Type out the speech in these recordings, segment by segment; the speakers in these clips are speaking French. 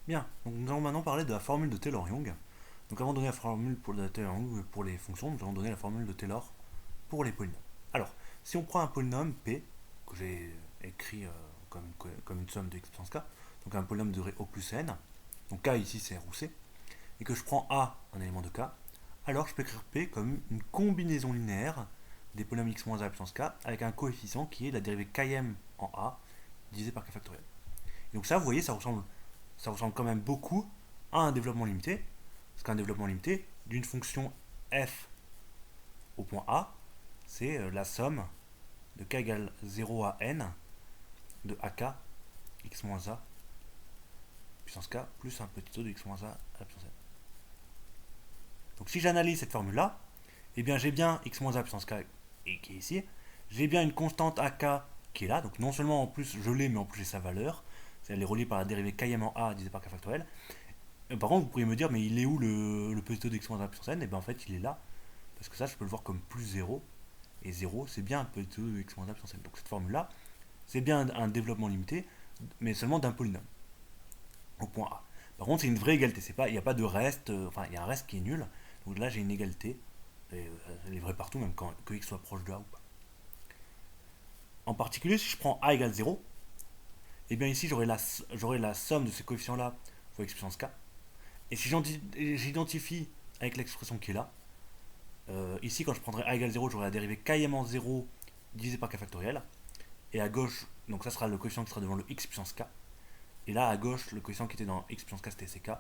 Bien, donc nous allons maintenant parler de la formule de Taylor-Young. Donc avant de donner la formule pour de Taylor-Young pour les fonctions, nous allons donner la formule de Taylor pour les polynômes. Alors, si on prend un polynôme P, que j'ai écrit comme une somme de x puissance k, donc un polynôme de durée O plus n, donc k ici c'est R ou C, et que je prends A, un élément de k, alors je peux écrire P comme une combinaison linéaire des polynômes x moins a puissance k avec un coefficient qui est la dérivée km en A divisé par k factoriel. Et donc ça, vous voyez, ça ressemble quand même beaucoup à un développement limité, parce qu'un développement limité d'une fonction f au point A, c'est la somme de k égale 0 à n de ak x moins a puissance k plus un petit o de x moins a à la puissance n. Donc si j'analyse cette formule-là, eh bien j'ai bien x moins a puissance k qui est ici, j'ai bien une constante ak qui est là, donc non seulement en plus je l'ai, mais en plus j'ai sa valeur, elle est reliée par la dérivée km en a divisé par k factoriel. Par contre, vous pourriez me dire, mais il est où le petit o de x moins a puissance n? Et bien en fait, il est là, parce que ça, je peux le voir comme plus 0, et 0, c'est bien un petit o de x moins a puissance n. Donc cette formule-là, c'est bien un développement limité, mais seulement d'un polynôme, au point A. Par contre, c'est une vraie égalité, il n'y a pas de reste, enfin, il y a un reste qui est nul, donc là, j'ai une égalité, et elle est vraie partout, même que x soit proche de A ou pas. En particulier, si je prends A égale 0, et bien ici, j'aurai la somme de ces coefficients-là fois x puissance k. Et si j'identifie avec l'expression qui est là, ici, quand je prendrai a égale 0, j'aurai la dérivée km en 0 divisé par k factoriel. Et à gauche, donc ça sera le coefficient qui sera devant le x puissance k. Et là, à gauche, le coefficient qui était dans x puissance k, c'était ck.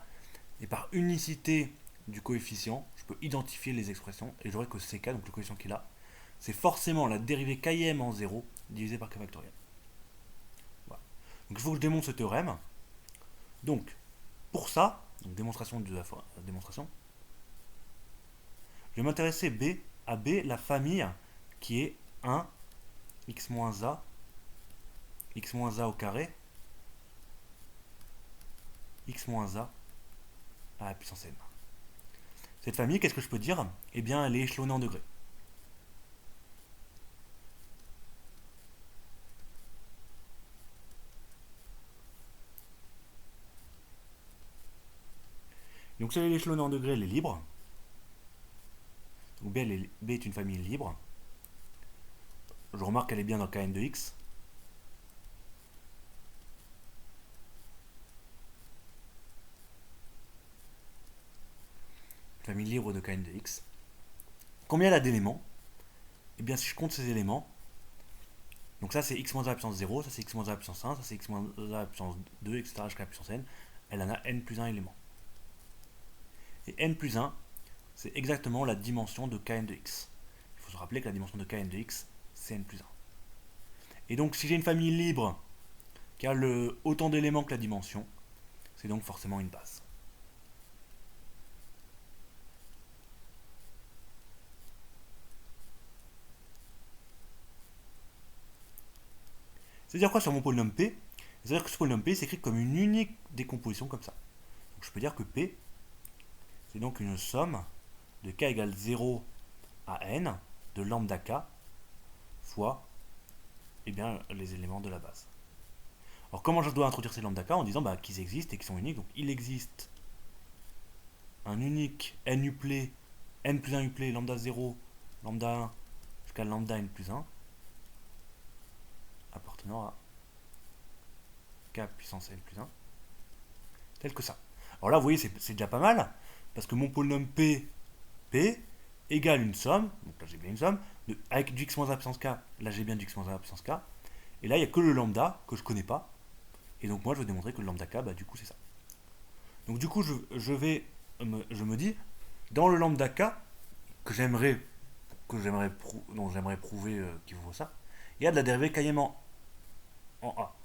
Et par unicité du coefficient, je peux identifier les expressions. Et j'aurai que ck, donc le coefficient qui est là, c'est forcément la dérivée km en 0 divisé par k factoriel. Voilà. Donc il faut que je démontre ce théorème. Donc, pour ça, donc démonstration de la démonstration, je vais m'intéresser à B, la famille qui est 1, x moins a au carré, x moins a à la puissance n. Cette famille, qu'est-ce que je peux dire? Eh bien, elle est échelonnée en degrés. Donc, si elle est échelonnée en degrés, elle est libre. Donc, B est une famille libre. Je remarque qu'elle est bien dans Kn de x. Famille libre de Kn de x. Combien elle a d'éléments? Eh bien, si je compte ces éléments, donc ça c'est x moins a à la puissance 0, ça c'est x moins a à la puissance 1, ça c'est x moins a à la puissance 2, etc. jusqu'à la puissance n, elle en a n plus 1 éléments. Et n plus 1, c'est exactement la dimension de Kn de x. Il faut se rappeler que la dimension de Kn de x, c'est n plus 1. Et donc si j'ai une famille libre qui a autant d'éléments que la dimension, c'est donc forcément une base. C'est-à-dire quoi sur mon polynôme P? C'est-à-dire que ce polynôme P s'écrit comme une unique décomposition comme ça. Donc je peux dire que P, c'est donc une somme de k égale 0 à n de lambda k fois les éléments de la base. Alors comment je dois introduire ces lambda k? En disant qu'ils existent et qu'ils sont uniques. Donc il existe un unique n uplé, n plus 1 uplé, lambda 0, lambda 1 jusqu'à lambda n plus 1 appartenant à k puissance n plus 1 tel que ça. Alors là vous voyez c'est déjà pas mal parce que mon polynôme P égale une somme, donc là j'ai bien une somme, avec du x moins a puissance k, là j'ai bien du x moins a puissance k, et là il n'y a que le lambda que je connais pas, et donc moi je vais démontrer que le lambda k, du coup c'est ça. Donc du coup je me dis, dans le lambda k, dont j'aimerais prouver qu'il vaut ça, il y a de la dérivée km en a.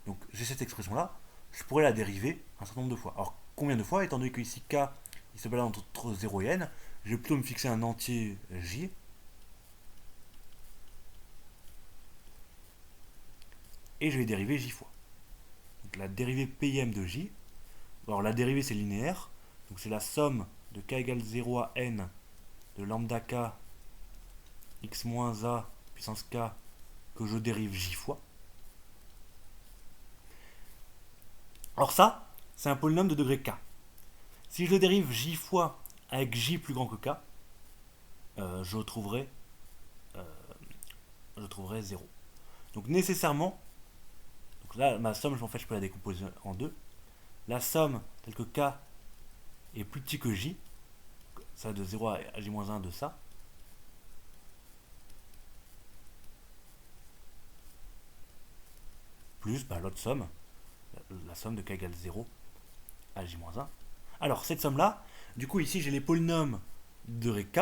Donc j'ai cette expression là, je pourrais la dériver un certain nombre de fois. Alors combien de fois, étant donné que ici k il se balade entre 0 et n, je vais plutôt me fixer un entier j. Et je vais dériver j fois. Donc la dérivée pim de j. Alors la dérivée c'est linéaire. Donc c'est la somme de k égale 0 à n de lambda k x moins a puissance k que je dérive j fois. Alors ça, c'est un polynôme de degré k. Si je le dérive j fois avec j plus grand que k, je trouverai 0. Donc nécessairement, donc là ma somme, en fait, je peux la décomposer en deux. La somme telle que k est plus petit que j, ça va de 0 à j-1 de ça, plus l'autre somme, la somme de k égale 0 à j-1. Alors cette somme là, du coup ici j'ai les polynômes de degré k,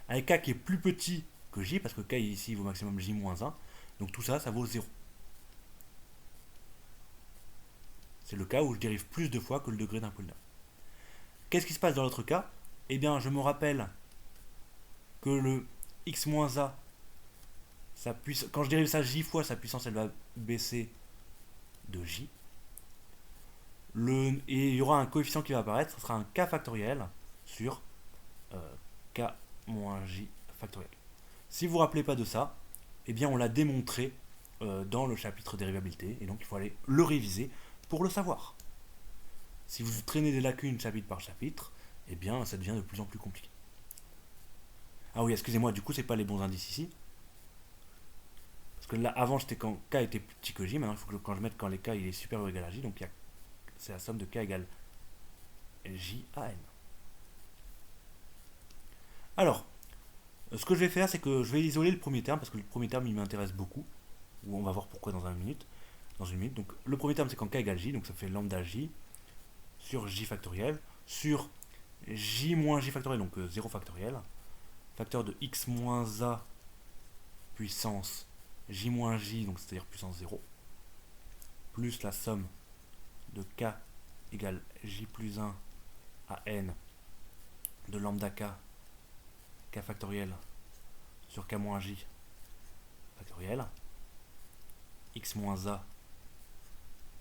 avec k qui est plus petit que j, parce que k ici vaut maximum j-1, donc tout ça, ça vaut 0. C'est le cas où je dérive plus de fois que le degré d'un polynôme. Qu'est-ce qui se passe dans l'autre cas? Eh bien, je me rappelle que le x-a, quand je dérive ça j fois, sa puissance, elle va baisser de j. Et il y aura un coefficient qui va apparaître, ce sera un k factoriel sur k moins j factoriel. Si vous ne vous rappelez pas de ça, eh bien on l'a démontré dans le chapitre dérivabilité, et donc il faut aller le réviser pour le savoir. Si vous traînez des lacunes chapitre par chapitre, eh bien ça devient de plus en plus compliqué. Ah oui, excusez-moi, du coup c'est pas les bons indices ici. Parce que là, avant j'étais quand k était plus petit que j, maintenant il faut que quand je mette quand les k il est supérieur ou égal à j, donc c'est la somme de k égale j à n. Alors, ce que je vais faire, c'est que je vais isoler le premier terme, parce que le premier terme il m'intéresse beaucoup, ou on va voir pourquoi dans une minute. Donc le premier terme c'est quand k égale j, donc ça fait lambda j sur j factoriel, sur j moins j factoriel, donc 0 factoriel, facteur de x moins a puissance j moins j, donc c'est-à-dire puissance 0, plus la somme de k égale j plus 1 à n de lambda k factoriel sur k moins j factoriel, x moins a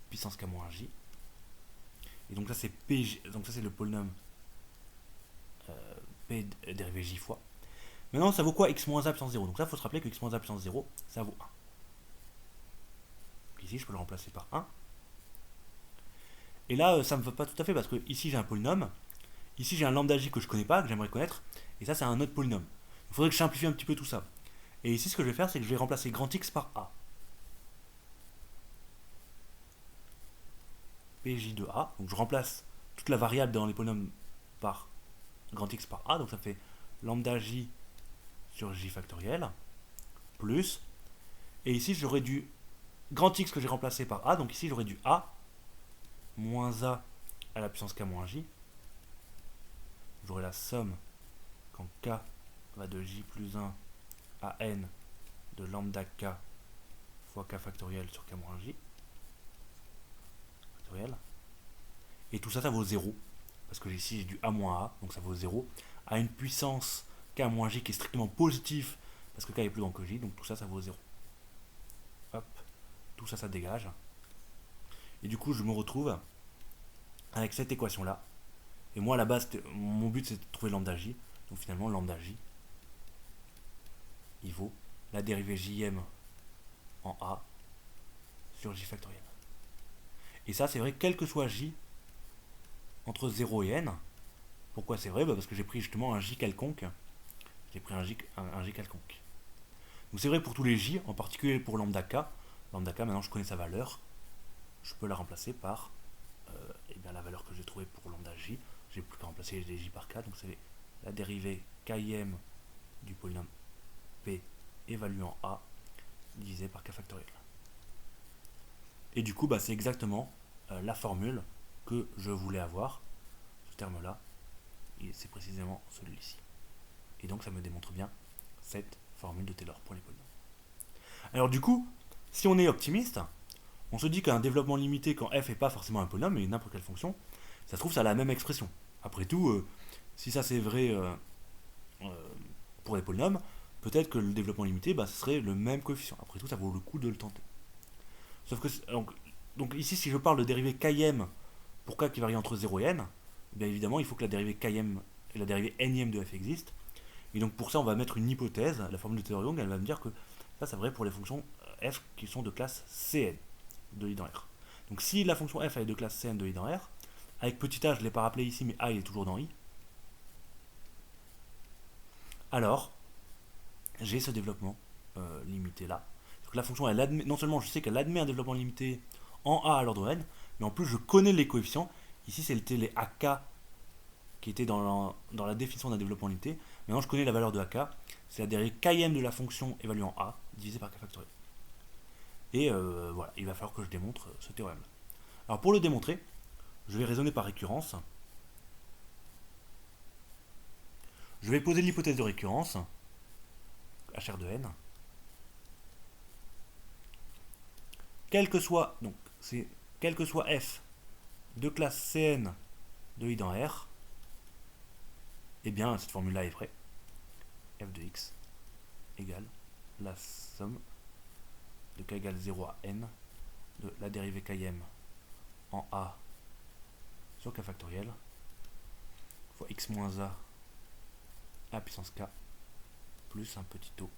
puissance k moins j. Et donc ça c'est p, donc ça c'est le polynôme p dérivé j fois. Maintenant ça vaut quoi x moins a puissance 0? Donc là il faut se rappeler que x moins a puissance 0 ça vaut 1. Donc ici je peux le remplacer par 1. Et là ça me va pas tout à fait parce que ici j'ai un polynôme, ici j'ai un lambda j que je connais pas, que j'aimerais connaître, et ça c'est un autre polynôme. Il faudrait que je simplifie un petit peu tout ça. Et ici ce que je vais faire c'est que je vais remplacer grand x par a. Pj de a, donc je remplace toute la variable dans les polynômes par grand x par a, donc ça fait lambda j sur j factoriel, plus, et ici j'aurais du grand x que j'ai remplacé par a, donc ici j'aurais du a moins a à la puissance k moins j, j'aurai la somme quand k va de j plus 1 à n de lambda k fois k factoriel sur k moins j factoriel, et tout ça ça vaut 0, parce que ici j'ai du a moins a, donc ça vaut 0, à une puissance k moins j qui est strictement positif, parce que k est plus grand que j, donc tout ça ça vaut 0. Hop, tout ça ça dégage. Et du coup je me retrouve avec cette équation là. Et moi à la base mon but c'est de trouver lambda j. Donc finalement lambda j il vaut la dérivée jm en a sur j factoriel. Et ça c'est vrai quel que soit j entre 0 et n. Pourquoi c'est vrai? Parce que j'ai pris justement un j quelconque. J'ai pris un j quelconque. Donc c'est vrai pour tous les j, en particulier pour lambda k. Lambda k, maintenant je connais sa valeur. Je peux la remplacer par eh bien, la valeur que j'ai trouvée pour lambda j. J'ai plus qu'à remplacer les j par k. Donc c'est la dérivée kim du polynôme p évaluant a divisé par k factoriel. Et du coup, c'est exactement la formule que je voulais avoir. Ce terme-là, c'est précisément celui-ci. Et donc ça me démontre bien cette formule de Taylor pour les polynômes. Alors du coup, si on est optimiste, on se dit qu'un développement limité quand f n'est pas forcément un polynôme, mais n'importe quelle fonction, ça se trouve ça a la même expression. Après tout, si ça c'est vrai pour les polynômes, peut-être que le développement limité, ce serait le même coefficient. Après tout, ça vaut le coup de le tenter. Sauf que, donc ici, si je parle de dérivée km pour k qui varie entre 0 et n, bien évidemment, il faut que la dérivée km et la dérivée nème de f existent. Et donc pour ça, on va mettre une hypothèse. La formule de Taylor-Young, elle va me dire que ça, c'est vrai pour les fonctions f qui sont de classe Cn de i dans R. Donc si la fonction f est de classe Cn de i dans R, avec petit a, je ne l'ai pas rappelé ici, mais a il est toujours dans i, alors j'ai ce développement limité là. Donc la fonction, elle admet, non seulement je sais qu'elle admet un développement limité en a à l'ordre n, mais en plus je connais les coefficients. Ici c'était les ak qui étaient dans la définition d'un développement limité. Maintenant je connais la valeur de ak, c'est la dérivée km de la fonction évaluant a divisé par k factoriel. Et voilà, il va falloir que je démontre ce théorème. Alors pour le démontrer, je vais raisonner par récurrence. Je vais poser l'hypothèse de récurrence, hr de n. Quel que soit f de classe Cn de i dans R, eh bien cette formule-là est vraie. F de x égale la somme de k égale 0 à n de la dérivée km en a sur k factoriel fois x moins a à la puissance k plus un petit o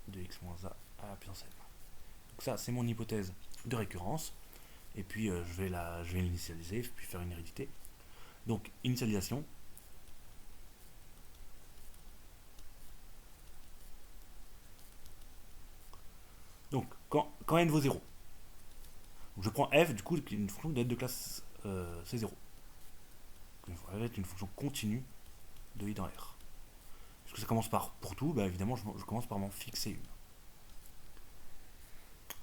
de x moins a à la puissance n. Donc ça c'est mon hypothèse de récurrence. Et puis je vais l'initialiser, puis faire une hérédité. Donc initialisation. Donc quand n vaut 0, donc je prends f du coup qui est une fonction de classe C0. Ça va être une fonction continue de i dans R. Est-ce que ça commence par pour tout? Bah évidemment je commence par m'en fixer une.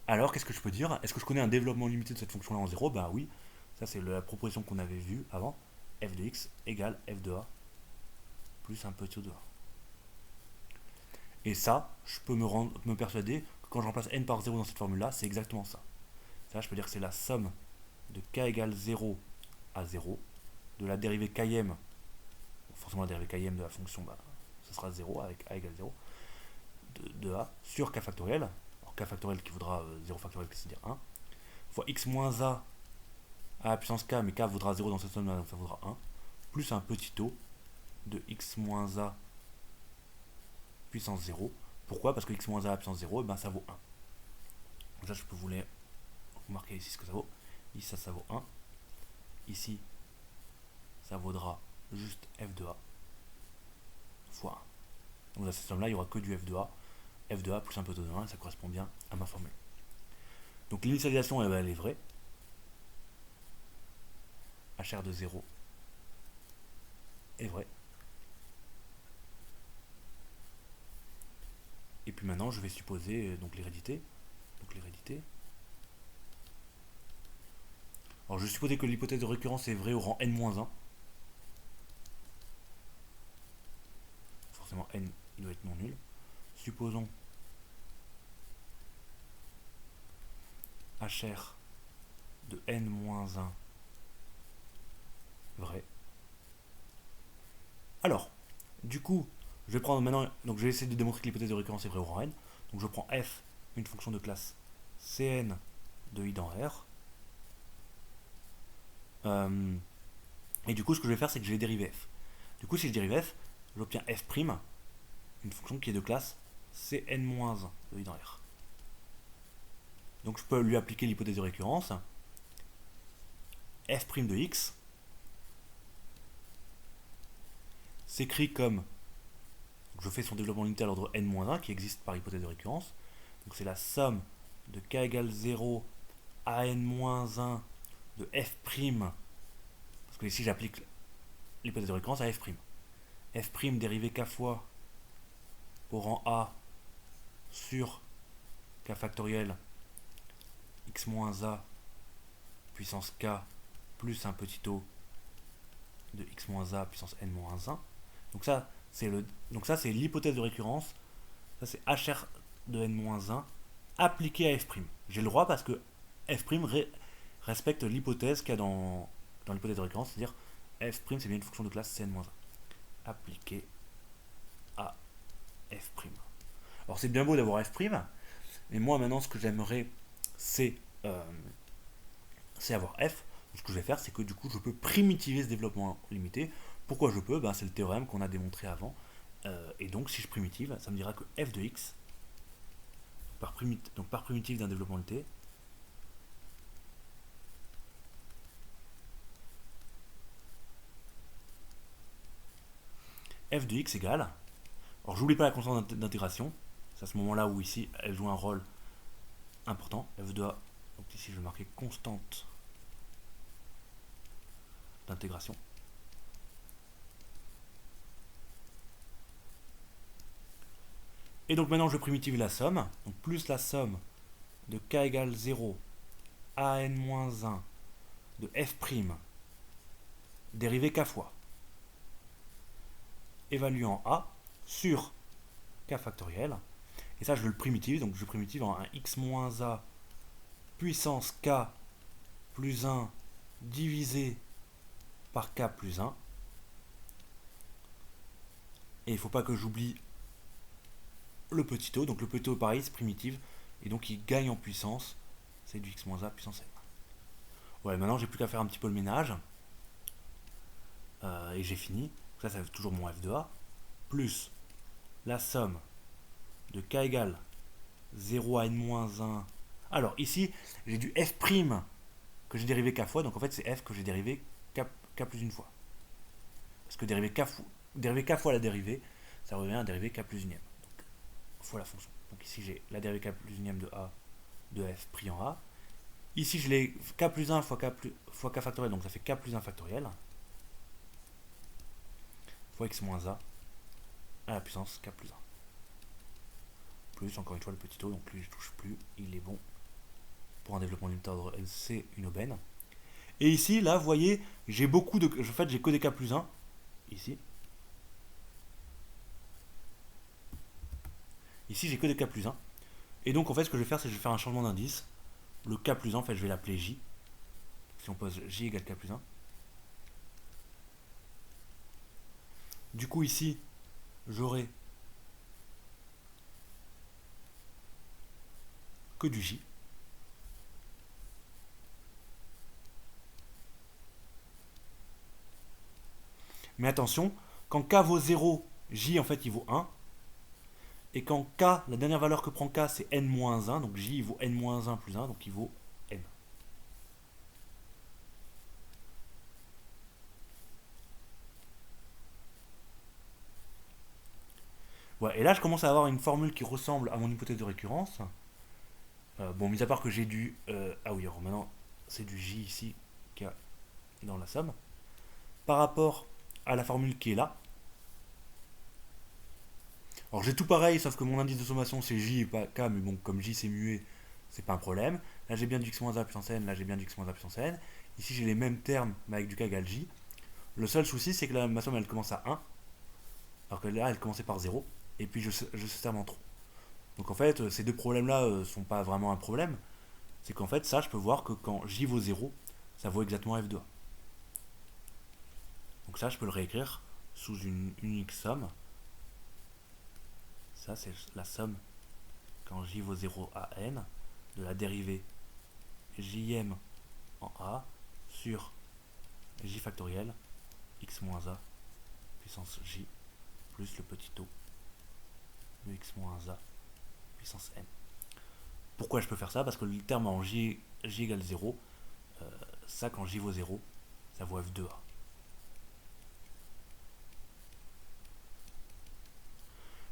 Alors qu'est-ce que je peux dire? Est-ce que je connais un développement limité de cette fonction là en 0? Bah oui, ça c'est la proposition qu'on avait vue avant. F de x égale f de a plus un petit o de a. Et ça, je peux me persuader que quand je remplace n par 0 dans cette formule là, c'est exactement ça. Ça, je peux dire que c'est la somme de k égale 0 à 0 de la dérivée km, forcément la dérivée km de la fonction, bah, ce sera 0 avec a égale 0, de a sur k factoriel, alors k factoriel qui vaudra 0 factoriel, c'est-à-dire 1, fois x moins a à la puissance k, mais k vaudra 0 dans cette somme là, donc ça vaudra 1, plus un petit o de x moins a puissance 0. Pourquoi? Parce que x moins a à la puissance 0, et ben ça vaut 1. Donc là, je peux vous marquer ici ce que ça vaut. Ici, ça vaut 1. Ici, ça vaudra juste f de a fois 1. Donc dans cette somme-là, il n'y aura que du f de a. F de a plus un peu de 1, ça correspond bien à ma formule. Donc l'initialisation, elle est vraie. hr de 0 est vrai. Et puis maintenant, je vais supposer donc l'hérédité. Alors je vais supposer que l'hypothèse de récurrence est vraie au rang n-1. Forcément n, il doit être non nul. Supposons hr de n-1 vrai. Alors, du coup, je vais prendre maintenant, donc je vais essayer de démontrer que l'hypothèse de récurrence est vraie au rang n. Donc je prends f, une fonction de classe Cn de i dans R. Et du coup, ce que je vais faire, c'est que je vais dériver f. Du coup, si je dérive f, j'obtiens f', une fonction qui est de classe Cn- de i dans R. Donc je peux lui appliquer l'hypothèse de récurrence. F' de x s'écrit comme, je fais son développement limité à l'ordre n-1 qui existe par hypothèse de récurrence. Donc c'est la somme de k égale 0 à n-1 de f', parce que ici j'applique l'hypothèse de récurrence à f'. F' dérivé k fois au rang a sur k factoriel x moins a puissance k plus un petit o de x moins a puissance n-1. Donc ça c'est l'hypothèse de récurrence. Ça c'est hr de n-1 appliqué à f'. J'ai le droit parce que f' respecte l'hypothèse qu'il y a dans l'hypothèse de récurrence, c'est-à-dire f' c'est bien une fonction de classe Cn-1 appliquée à f'. Alors c'est bien beau d'avoir f', mais moi maintenant ce que j'aimerais c'est avoir f. Donc, ce que je vais faire, c'est que du coup je peux primitiver ce développement limité. Pourquoi je peux? C'est le théorème qu'on a démontré avant. Et donc si je primitive, ça me dira que f de x, par primitive d'un développement limité, f de x égale, alors j'oublie pas la constante d'intégration, c'est à ce moment là où ici elle joue un rôle important, f de a, donc ici je vais marquer constante d'intégration. Et donc maintenant je primitive la somme, donc plus la somme de k égale 0 a n-1 de f' dérivé k fois évaluant a sur k factoriel. Et ça je le primitive, donc je primitive en un x-a puissance k plus 1 divisé par k plus 1. Et il ne faut pas que j'oublie le petit o, donc le petit o pareil c'est primitive, et donc il gagne en puissance, c'est du x-a puissance n. Ouais, maintenant j'ai plus qu'à faire un petit peu le ménage, et j'ai fini. Ça fait toujours mon f de a, plus la somme de k égale 0 à n-1. Alors ici, j'ai du f' que j'ai dérivé k fois, donc en fait c'est f que j'ai dérivé k plus une fois. Parce que dériver k fois la dérivée, ça revient à dériver k plus unième. Donc, fois la fonction. Donc ici j'ai la dérivée k plus unième de a de f pris en a. Ici je l'ai k plus 1 fois k factoriel, donc ça fait k plus 1 factoriel. Fois x moins a à la puissance k plus 1. Plus, encore une fois, le petit o, donc lui je touche plus, il est bon. Pour un développement limité ordre N, c'est une aubaine. Et ici, là, vous voyez, j'ai beaucoup de... En fait, j'ai que des k plus 1, ici. Ici, j'ai que des k plus 1. Et donc, en fait, ce que je vais faire, c'est que je vais faire un changement d'indice. Le k plus 1, en fait, je vais l'appeler j. Si on pose j égale k plus 1. Du coup, ici, j'aurai que du j. Mais attention, quand k vaut 0, j en fait il vaut 1. Et quand k, la dernière valeur que prend k c'est n-1, donc j il vaut n-1 plus 1, donc il vaut n. Ouais, et là je commence à avoir une formule qui ressemble à mon hypothèse de récurrence. Bon, mis à part que j'ai du... ah oui, alors maintenant c'est du j ici qu'il y a dans la somme. Par rapport à la formule qui est là. Alors j'ai tout pareil, sauf que mon indice de sommation c'est j et pas k, mais bon, comme j c'est muet, c'est pas un problème. Là j'ai bien du x-a puissance n, là j'ai bien du x-a puissance n. Ici j'ai les mêmes termes, mais avec du k égale j. Le seul souci c'est que là, ma somme elle commence à 1, alors que là elle commençait par 0, et puis je se terme en trop. Donc en fait, ces deux problèmes-là sont pas vraiment un problème. C'est qu'en fait, ça, je peux voir que quand j vaut 0, ça vaut exactement f de a. Donc ça, je peux le réécrire sous une unique somme. Ça, c'est la somme quand j vaut 0 à n de la dérivée jm en a sur j factoriel x moins a puissance j plus le petit o de x moins a puissance n. Pourquoi je peux faire ça? Parce que le terme en j égale 0, ça quand j vaut 0, ça vaut f de a.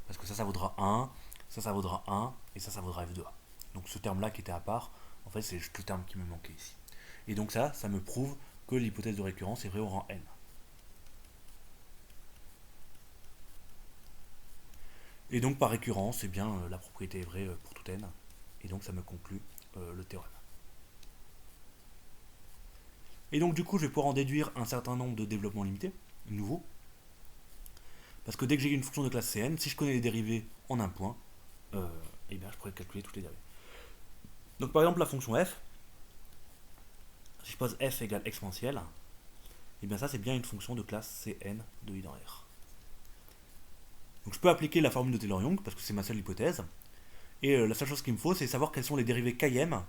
Parce que ça vaudra 1, ça vaudra 1, et ça vaudra f de a. Donc ce terme-là qui était à part, en fait c'est juste le terme qui me manquait ici. Et donc ça me prouve que l'hypothèse de récurrence est vraie au rang n. Et donc par récurrence, eh bien, la propriété est vraie pour tout n. Et donc ça me conclut le théorème. Et donc du coup, je vais pouvoir en déduire un certain nombre de développements limités, nouveaux. Parce que dès que j'ai une fonction de classe Cn, si je connais les dérivées en un point, eh bien, je pourrais calculer toutes les dérivées. Donc par exemple, la fonction f, si je pose f égale exponentielle, et bien ça c'est bien une fonction de classe Cn de i dans R. Donc je peux appliquer la formule de Taylor-Young, parce que c'est ma seule hypothèse, et la seule chose qu'il me faut, c'est savoir quelles sont les dérivées km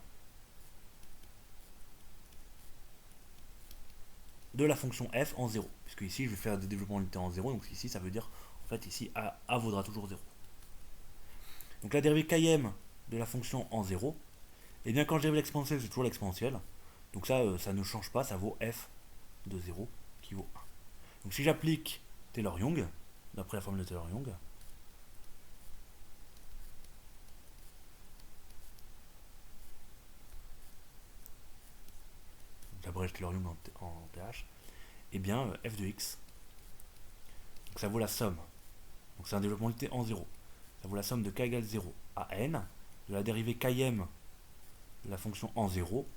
de la fonction f en 0. Puisque ici je vais faire des développements limités en 0, donc ici ça veut dire, en fait ici a vaudra toujours 0. Donc la dérivée km de la fonction en 0, et bien quand je dérive l'exponentielle, c'est toujours l'exponentielle. Donc ça, ça ne change pas, ça vaut f de 0 qui vaut 1. Donc si j'applique Taylor-Young, d'après la formule de Taylor-Young. J'abrège Taylor-Young en TH. Et bien f de x, donc ça vaut la somme. Donc c'est un développement unité en 0. Ça vaut la somme de k égale 0 à n, de la dérivée km de la fonction en 0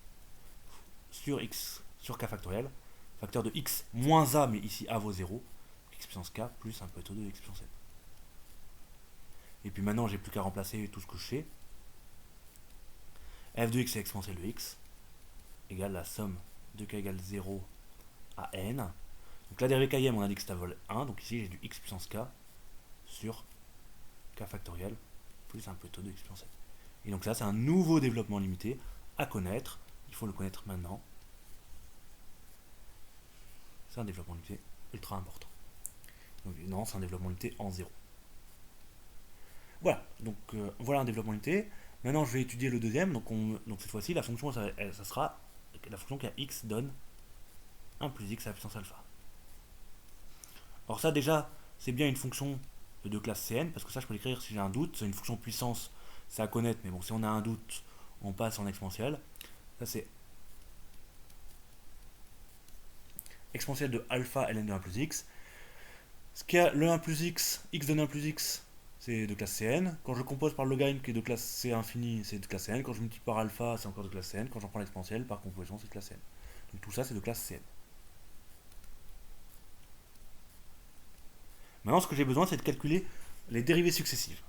sur x sur k factoriel, facteur de x moins a, mais ici a vaut 0, x puissance k plus un peu taux de x puissance n. Et puis maintenant j'ai plus qu'à remplacer tout ce que je sais. F de x c'est exponentielle de x égale la somme de k égale 0 à n. Donc la dérivée km on a dit que ça vaut 1, donc ici j'ai du x puissance k sur k factoriel plus un peu taux de x puissance n. Et donc ça c'est un nouveau développement limité à connaître, il faut le connaître maintenant. C'est un développement limité ultra important. Donc non, c'est un développement limité en 0. Voilà, donc voilà un développement limité. Maintenant je vais étudier le deuxième, donc cette fois-ci la fonction ça sera la fonction qui a x donne 1 plus x à la puissance alpha. Alors ça déjà c'est bien une fonction de classe Cn, parce que ça je peux l'écrire si j'ai un doute, c'est une fonction puissance, c'est à connaître, mais bon si on a un doute, on passe en exponentielle. Ça c'est exponentielle de alpha ln de 1 plus x. Ce qui a le 1 plus x, x donne 1 plus x, c'est de classe Cn. Quand je compose par le logarithme qui est de classe C infini, c'est de classe Cn. Quand je multiplie par alpha, c'est encore de classe Cn. Quand j'en prends l'exponentielle, par composition, c'est de classe Cn. Donc tout ça, c'est de classe Cn. Maintenant, ce que j'ai besoin, c'est de calculer les dérivées successives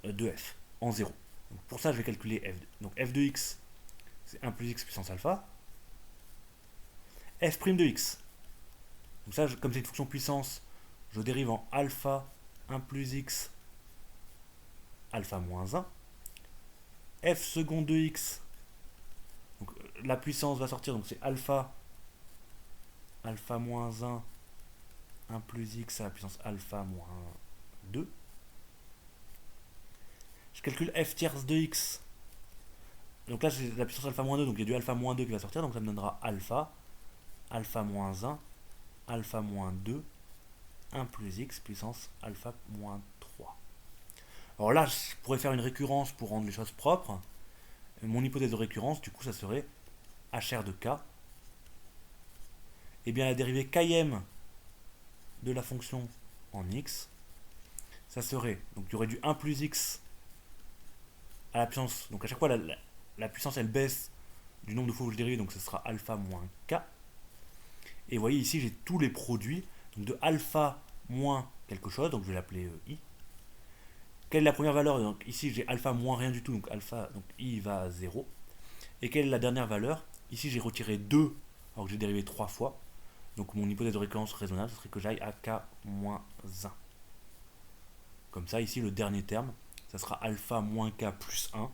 de f en 0. Donc pour ça, je vais calculer f. Donc f de x, c'est 1 plus x puissance alpha. F' de x. Donc ça, comme c'est une fonction puissance, je dérive en alpha 1 plus x alpha moins 1. F second de x, donc la puissance va sortir, donc c'est alpha moins 1 plus x à la puissance alpha moins 2. Je calcule f tierce de x. Donc là, c'est la puissance alpha moins 2, donc il y a du alpha moins 2 qui va sortir, donc ça me donnera alpha moins 1, alpha moins 2, 1 plus x puissance alpha moins 3. Alors là, je pourrais faire une récurrence pour rendre les choses propres. Mon hypothèse de récurrence, du coup, ça serait hr de k. Et bien la dérivée km de la fonction en x, ça serait, donc il y aurait du 1 plus x à la puissance, donc à chaque fois la puissance elle baisse du nombre de fois où je dérive, donc ce sera alpha moins k. Et vous voyez ici j'ai tous les produits, donc de alpha moins quelque chose, donc je vais l'appeler i. Quelle est la première valeur? Donc ici j'ai alpha moins rien du tout, donc alpha, donc i va à 0. Et quelle est la dernière valeur? Ici j'ai retiré 2 alors que j'ai dérivé 3 fois. Donc mon hypothèse de récurrence raisonnable, ce serait que j'aille à k-1. Comme ça, ici, le dernier terme, ça sera alpha moins k plus 1,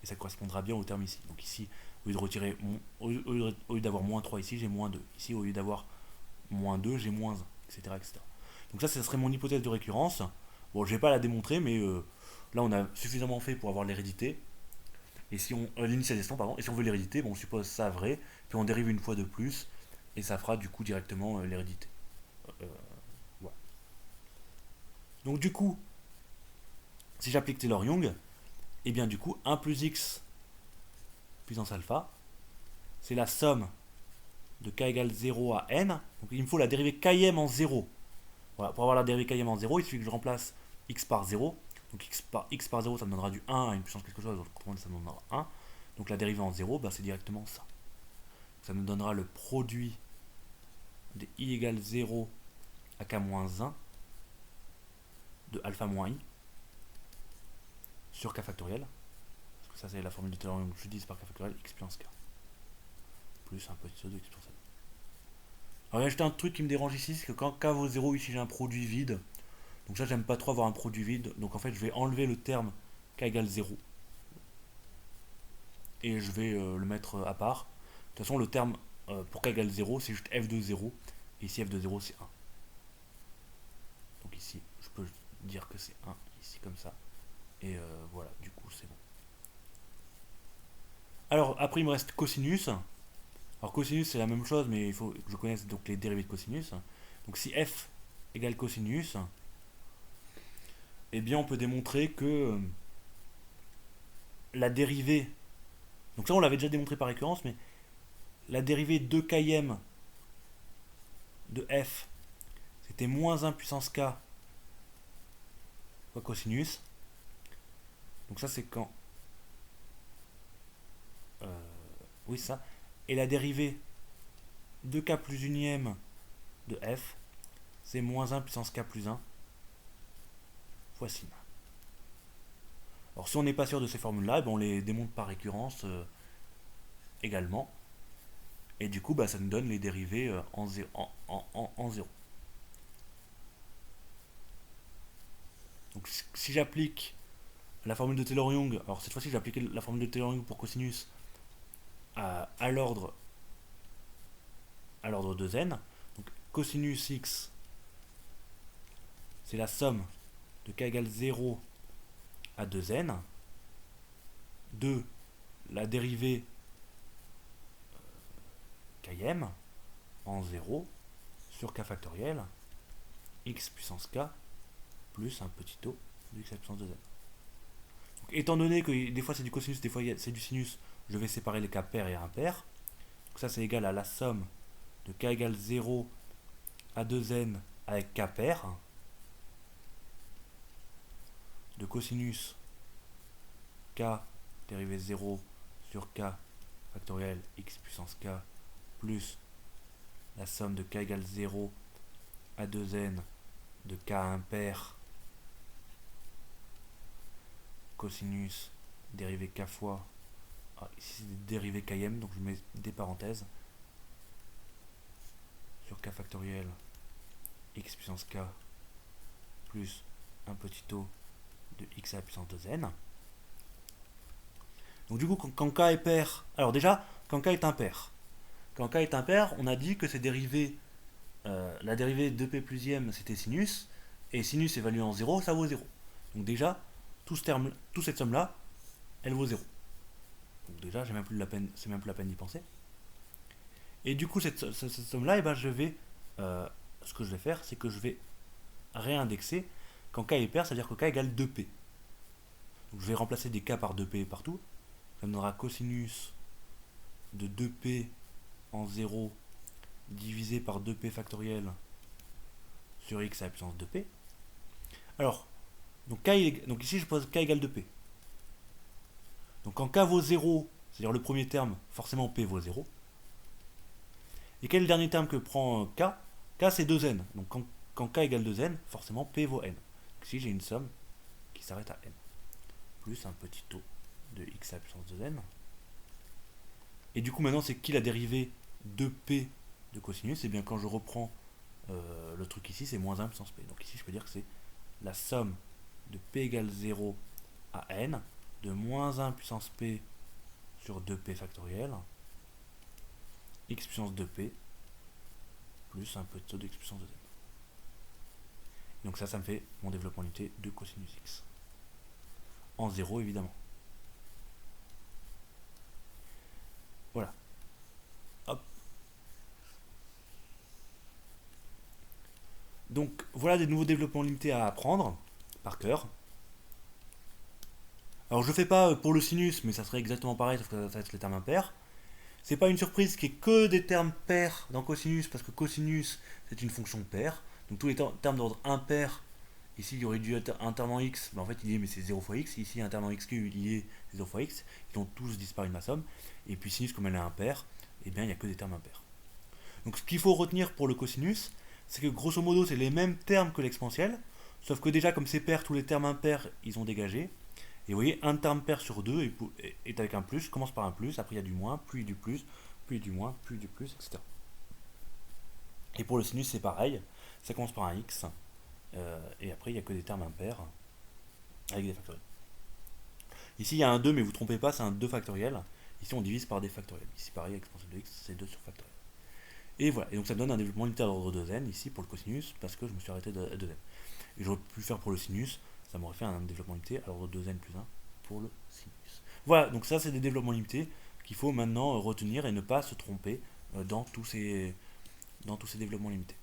et ça correspondra bien au terme ici. Donc ici, au lieu de retirer, au lieu d'avoir moins 3 ici, j'ai moins 2. Ici, au lieu d'avoir moins 2, j'ai moins 1, etc., etc. Donc ça serait mon hypothèse de récurrence. Bon, je ne vais pas la démontrer, mais là, on a suffisamment fait pour avoir l'hérédité. Et si on l'initialisation, pardon, et si on veut l'hérédité, bon, on suppose ça vrai, puis on dérive une fois de plus, et ça fera du coup directement l'hérédité. Voilà. Donc du coup, si j'applique Taylor-Young, et bien du coup 1 plus x puissance alpha, c'est la somme de k égale 0 à n. Donc il me faut la dérivée km en 0. Voilà, pour avoir la dérivée km en 0, il suffit que je remplace x par 0. Donc x par 0, ça me donnera du 1 à une puissance quelque chose, donc ça me donnera 1. Donc la dérivée en 0, bah, c'est directement ça. Ça me donnera le produit de i égale 0 à k-1 de alpha moins i sur k factoriel. Parce que ça, c'est la formule de Taylor-Young que je dis par k factoriel, x puissance k. Plus un petit saut de x puissance n. Alors, il y a juste un truc qui me dérange ici, c'est que quand k vaut 0, ici j'ai un produit vide. Donc ça, j'aime pas trop avoir un produit vide. Donc en fait, je vais enlever le terme k égale 0. Et je vais le mettre à part. De toute façon, le terme pour k égale 0, c'est juste f de 0. Et ici, f de 0, c'est 1. Donc ici, je peux dire que c'est 1, ici comme ça. Et voilà, du coup, c'est bon. Alors, après, il me reste cosinus. Alors, cosinus, c'est la même chose, mais il faut que je connaisse donc les dérivés de cosinus. Donc, si f égale cosinus, eh bien on peut démontrer que la dérivée, donc ça on l'avait déjà démontré par récurrence, mais la dérivée de km de f, c'était moins 1 puissance k fois cosinus. Donc ça c'est quand... oui ça. Et la dérivée de k plus unième de f, c'est moins 1 puissance k plus 1 fois sin. Alors si on n'est pas sûr de ces formules-là, eh ben, on les démontre par récurrence également. Et du coup, bah, ça nous donne les dérivées en 0. Donc si j'applique la formule de Taylor-Young, alors cette fois-ci j'ai appliqué la formule de Taylor-Young pour cosinus à l'ordre de n. Donc cosinus x, c'est la somme de k égale 0 à 2n de la dérivée km en 0 sur k factoriel x puissance k plus un petit o de x à la puissance 2n. Donc, étant donné que des fois c'est du cosinus, des fois c'est du sinus, je vais séparer les cas pairs et impairs. Donc ça c'est égal à la somme de k égale 0 à 2n avec k pair de cosinus k dérivé 0 sur k factoriel x puissance k plus la somme de k égale 0 à 2n de k impair cosinus dérivé k fois, ici c'est dérivé km, donc je mets des parenthèses, sur k factoriel x puissance k plus un petit o de x à la puissance 2n. Donc du coup, quand k est pair, alors déjà, quand k est impair, on a dit que c'est dérivé, la dérivée de p plus ième, c'était sinus, et sinus évalué en 0, ça vaut 0. Donc déjà, toute cette somme-là, elle vaut 0. Donc déjà, c'est même plus la peine d'y penser. Et du coup, cette somme-là, eh ben, ce que je vais faire, c'est que je vais réindexer quand k est pair, c'est-à-dire que k égale 2p. Donc je vais remplacer des k par 2p partout. Ça me donnera cosinus de 2p en 0 divisé par 2p factoriel sur x à la puissance 2p. Alors, donc ici je pose k égale 2p. Donc quand k vaut 0, c'est-à-dire le premier terme, forcément p vaut 0. Et quel est le dernier terme que prend k? K c'est 2n. Donc quand k égale 2n, forcément p vaut n. Donc ici j'ai une somme qui s'arrête à n. Plus un petit o de x à la puissance 2n. Et du coup maintenant c'est qui la dérivée de p de cosinus? Et bien quand je reprends le truc ici, c'est moins 1 puissance p. Donc ici je peux dire que c'est la somme de p égale 0 à n de moins 1 puissance p sur 2p factoriel x puissance 2p plus un petit o de x puissance 2n. Donc ça me fait mon développement unité de cosinus x. En 0 évidemment. Voilà. Hop. Donc voilà des nouveaux développements limités à apprendre par cœur. Alors je ne fais pas pour le sinus, mais ça serait exactement pareil, sauf que ça va être les termes impairs. C'est pas une surprise qu'il n'y ait que des termes pairs dans cosinus, parce que cosinus c'est une fonction paire. Donc tous les termes d'ordre impair, ici il y aurait dû être un terme en x, mais en fait il y est, mais c'est 0 fois x. Ici un terme en xq, il y est 0 fois x. Ils ont tous disparu de ma somme. Et puis sinus, comme elle est impaire, eh bien il n'y a que des termes impairs. Donc ce qu'il faut retenir pour le cosinus, c'est que grosso modo c'est les mêmes termes que l'exponentielle, sauf que déjà comme c'est pair, tous les termes impairs ils ont dégagé. Et vous voyez, un terme pair sur deux est avec un plus, commence par un plus, après il y a du moins, puis du plus, puis du moins, puis du plus, etc. Et pour le sinus c'est pareil, ça commence par un x, et après il n'y a que des termes impairs avec des factoriels. Ici il y a un 2, mais vous ne trompez pas, c'est un 2 factoriel. Ici on divise par des factoriels. Ici pareil, exponentielle de x, c'est 2 sur factoriel. Et voilà, et donc ça donne un développement unitaire d'ordre 2n ici pour le cosinus, parce que je me suis arrêté à 2n. Et j'aurais pu le faire pour le sinus, ça m'aurait fait un développement limité à l'ordre 2n plus 1 pour le sinus. Voilà, donc ça c'est des développements limités qu'il faut maintenant retenir et ne pas se tromper dans tous ces développements limités.